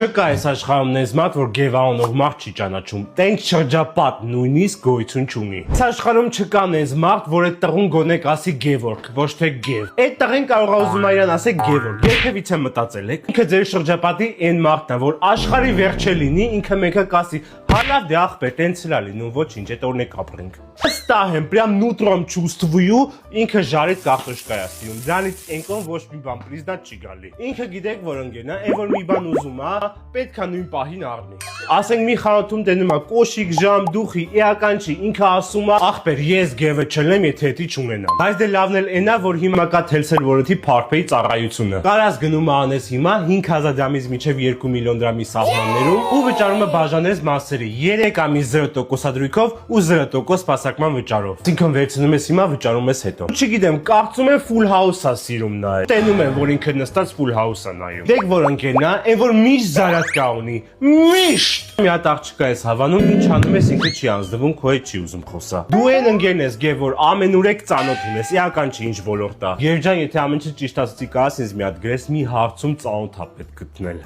Չկա այս աշխարհում նենց մարդ, որ Գևանով մարդ չի ճանաչում։ Տենք շրջապատ նույնիսկ գոյություն չունի։ Այս աշխարհում չկա նենց մարդ, որ այդ տղուն գոնե կասի Գևորգ, ոչ թե Գև։ Այդ տղեն կարող է ուզում իրան ասել Գևորգ։ Երբևիցե մտածել եք։ Ինքը ձեր շրջապատի այն մարդն է, որ աշխարհի վերջը լինի, ինքը մեկը կասի Հալավ դե ախպեր, տենց էլ լինում, ոչինչ, այդ օրն եք ապրենք։ Վստահ եմ, прям նուտրом чувствую, ինքը ժարից կախտոշկա է սիրում։ Դրանից ենկոն ոչ մի բան պրիզնատ չի գալի։ Ինքը գիտեք որ ընկերն է, այն որ մի բան ուզում է, պետք է նույն պահին առնի։ Ասենք մի խանութում տենում է կոշիկ, ժամ, դուխի, էական չի, ինքը ասում է ախպեր, ես Գևը չլեմ, եթե հետի չունենամ։ Բայց դե լավն էլ այնա, որ հիմա կա թելսել որոթի փարփեի ծառայությունը։ Կարաս գնում է անես հիմա 5000 դրամից մինչև 2 միլիոն դրամի սահմաններում ու վճարում է բաժանես մասերի 3 ամիս 0% ադրույքով ու 0% սպասարկման վճարով։ Այսինքն վերցնում ես հիմա, վճարում ես հետո։ Չգիտեմ, կարծում եմ full house-ա սիրում նայել։ Տենում եմ, որ ինքը նստած full house-ա նայում։ Դեք որ ընկերն է, այն որ միշտ զարատկա ունի։ Միշտ։ Մի հատ աղջկա ես հավանում, ինչ անում ես, ինքը չի անձնվում, քո հետ չի ուզում խոսա։ Դու այն ընկերն ես, Գև, որ ամենուրեք ծանոթ ունես, էական չի ինչ ոլորտ է։ Երջան, եթե ամեն ինչ ճիշտ ասացի կաս, ինձ մի հատ գրես, մի հարցում ծանոթ է պետք գտնել։